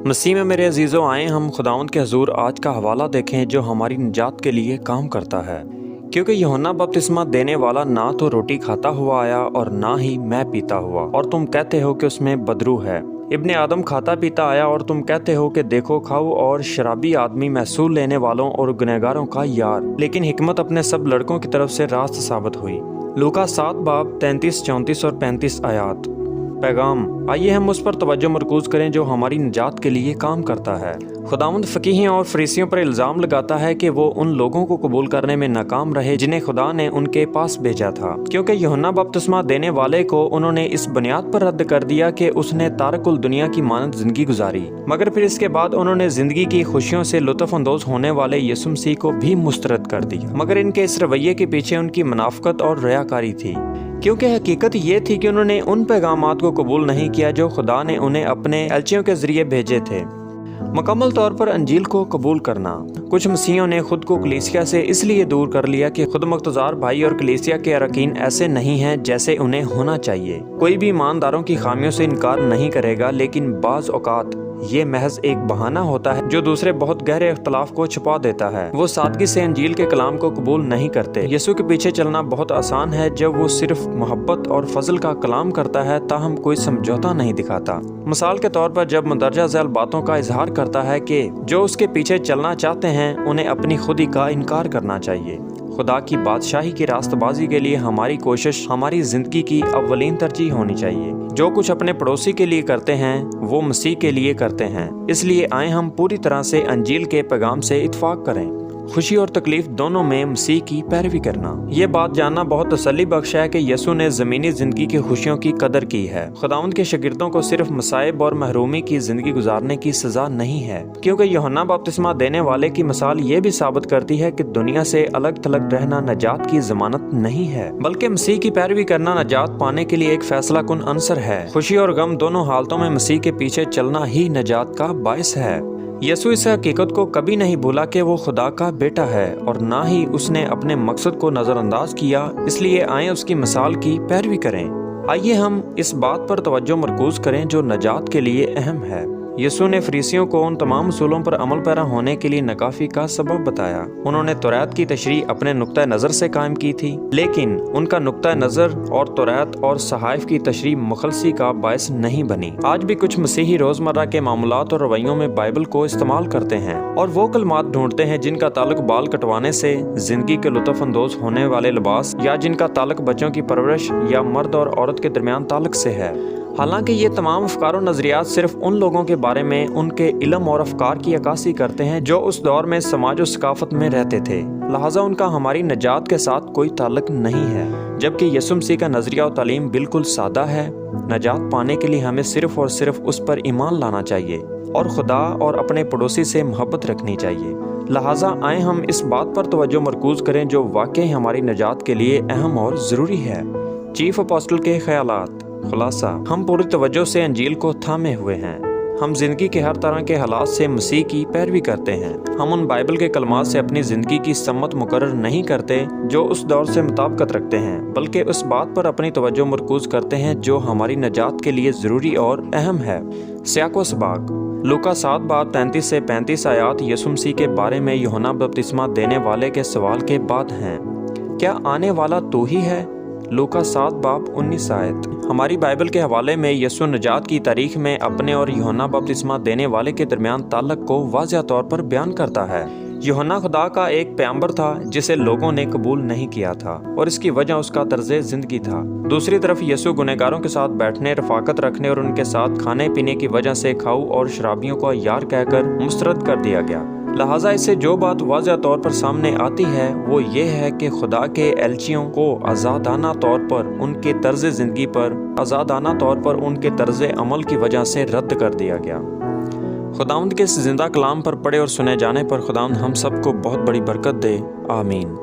مسیح میں میرے عزیزوں، آئیں ہم خداوند کے حضور آج کا حوالہ دیکھیں جو ہماری نجات کے لیے کام کرتا ہے۔ کیونکہ یوحنا بپتسمہ دینے والا نہ تو روٹی کھاتا ہوا آیا اور نہ ہی میں پیتا ہوا، اور تم کہتے ہو کہ اس میں بدرو ہے۔ ابن آدم کھاتا پیتا آیا اور تم کہتے ہو کہ دیکھو کھاؤ اور شرابی آدمی، محصول لینے والوں اور گنہگاروں کا یار، لیکن حکمت اپنے سب لڑکوں کی طرف سے راست ثابت ہوئی۔ لوکا 7 باب 33، 34 اور 35 آیات۔ پیغام: آئیے ہم اس پر توجہ مرکوز کریں جو ہماری نجات کے لیے کام کرتا ہے۔ خداوند فقیہوں اور فریسیوں پر الزام لگاتا ہے کہ وہ ان لوگوں کو قبول کرنے میں ناکام رہے جنہیں خدا نے ان کے پاس بھیجا تھا، کیونکہ یوحنا بپتسمہ دینے والے کو انہوں نے اس بنیاد پر رد کر دیا کہ اس نے تارک الدنیا کی مانند زندگی گزاری، مگر پھر اس کے بعد انہوں نے زندگی کی خوشیوں سے لطف اندوز ہونے والے یسوع مسیح کو بھی مسترد کر دیا۔ مگر ان کے اس رویے کے پیچھے ان کی منافقت اور ریاکاری تھی، کیونکہ حقیقت یہ تھی کہ انہوں نے ان پیغامات کو قبول نہیں کیا جو خدا نے انہیں اپنے ایلچیوں کے ذریعے بھیجے تھے۔ مکمل طور پر انجیل کو قبول کرنا۔ کچھ مسیحیوں نے خود کو کلیسیا سے اس لیے دور کر لیا کہ خود مقتدار بھائی اور کلیسیا کے اراکین ایسے نہیں ہیں جیسے انہیں ہونا چاہیے۔ کوئی بھی ایمانداروں کی خامیوں سے انکار نہیں کرے گا، لیکن بعض اوقات یہ محض ایک بہانہ ہوتا ہے جو دوسرے بہت گہرے اختلاف کو چھپا دیتا ہے۔ وہ سادگی سے انجیل کے کلام کو قبول نہیں کرتے۔ یسوع کے پیچھے چلنا بہت آسان ہے جب وہ صرف محبت اور فضل کا کلام کرتا ہے تاہم کوئی سمجھوتا نہیں دکھاتا۔ مثال کے طور پر جب مندرجہ ذیل باتوں کا اظہار کرتا ہے کہ جو اس کے پیچھے چلنا چاہتے ہیں انہیں اپنی خودی کا انکار کرنا چاہیے۔ خدا کی بادشاہی کی راست بازی کے لیے ہماری کوشش ہماری زندگی کی اولین ترجیح ہونی چاہیے۔ جو کچھ اپنے پڑوسی کے لیے کرتے ہیں وہ مسیح کے لیے کرتے ہیں، اس لیے آئیں ہم پوری طرح سے انجیل کے پیغام سے اتفاق کریں۔ خوشی اور تکلیف دونوں میں مسیح کی پیروی کرنا۔ یہ بات جاننا بہت تسلی بخش ہے کہ یسوع نے زمینی زندگی کی خوشیوں کی قدر کی ہے۔ خداوند کے شاگردوں کو صرف مصائب اور محرومی کی زندگی گزارنے کی سزا نہیں ہے، کیونکہ یوحنا بپتسمہ دینے والے کی مثال یہ بھی ثابت کرتی ہے کہ دنیا سے الگ تھلگ رہنا نجات کی ضمانت نہیں ہے، بلکہ مسیح کی پیروی کرنا نجات پانے کے لیے ایک فیصلہ کن عنصر ہے۔ خوشی اور غم دونوں حالتوں میں مسیح کے پیچھے چلنا ہی نجات کا باعث ہے۔ یسوع اس حقیقت کو کبھی نہیں بھولا کہ وہ خدا کا بیٹا ہے، اور نہ ہی اس نے اپنے مقصد کو نظر انداز کیا، اس لیے آئیں اس کی مثال کی پیروی کریں۔ آئیے ہم اس بات پر توجہ مرکوز کریں جو نجات کے لیے اہم ہے۔ یسوع نے فریسیوں کو ان تمام اصولوں پر عمل پیرا ہونے کے لیے ناکافی کا سبب بتایا۔ انہوں نے توریت کی تشریح اپنے نقطۂ نظر سے قائم کی تھی، لیکن ان کا نقطۂ نظر اور توریت اور صحائف کی تشریح مخلصی کا باعث نہیں بنی۔ آج بھی کچھ مسیحی روزمرہ کے معاملات اور رویوں میں بائبل کو استعمال کرتے ہیں اور وہ کلمات ڈھونڈتے ہیں جن کا تعلق بال کٹوانے سے، زندگی کے لطف اندوز ہونے والے لباس، یا جن کا تعلق بچوں کی پرورش یا مرد اور عورت کے درمیان تعلق سے ہے۔ حالانکہ یہ تمام افکار و نظریات صرف ان لوگوں کے بارے میں ان کے علم اور افکار کی عکاسی کرتے ہیں جو اس دور میں سماج و ثقافت میں رہتے تھے، لہٰذا ان کا ہماری نجات کے ساتھ کوئی تعلق نہیں ہے۔ جبکہ یسوع مسیح کا نظریہ و تعلیم بالکل سادہ ہے۔ نجات پانے کے لیے ہمیں صرف اور صرف اس پر ایمان لانا چاہیے اور خدا اور اپنے پڑوسی سے محبت رکھنی چاہیے۔ لہٰذا آئیں ہم اس بات پر توجہ مرکوز کریں جو واقعی ہماری نجات کے لیے اہم اور ضروری ہے۔ چیف اپوسٹل کے خیالات۔ خلاصہ: ہم پوری توجہ سے انجیل کو تھامے ہوئے ہیں۔ ہم زندگی کے ہر طرح کے حالات سے مسیح کی پیروی کرتے ہیں۔ ہم ان بائبل کے کلمات سے اپنی زندگی کی سمت مقرر نہیں کرتے جو اس دور سے مطابقت رکھتے ہیں، بلکہ اس بات پر اپنی توجہ مرکوز کرتے ہیں جو ہماری نجات کے لیے ضروری اور اہم ہے۔ سیاق و سباق۔ لوکا 7 باب 33 سے 35 آیات یسوع مسیح کے بارے میں یوحنا بپتسمہ دینے والے کے سوال کے بعد ہیں۔ کیا آنے والا تو ہی ہے؟ لوکا 7 باب 19 آیت۔ ہماری بائبل کے حوالے میں یسوع نجات کی تاریخ میں اپنے اور یوحنا بپتسمہ دینے والے کے درمیان تعلق کو واضح طور پر بیان کرتا ہے۔ یوحنا خدا کا ایک پیغمبر تھا جسے لوگوں نے قبول نہیں کیا تھا، اور اس کی وجہ اس کا طرز زندگی تھا۔ دوسری طرف یسوع گنہگاروں کے ساتھ بیٹھنے، رفاقت رکھنے اور ان کے ساتھ کھانے پینے کی وجہ سے کھاؤ اور شرابیوں کو یار کہہ کر مسترد کر دیا گیا۔ لہٰذا اس سے جو بات واضح طور پر سامنے آتی ہے وہ یہ ہے کہ خدا کے ایلچیوں کو آزادانہ طور پر ان کے طرز زندگی پر، آزادانہ طور پر ان کے طرز عمل کی وجہ سے رد کر دیا گیا۔ خداوند کے اس زندہ کلام پر پڑھے اور سنے جانے پر خداوند ہم سب کو بہت بڑی برکت دے۔ آمین۔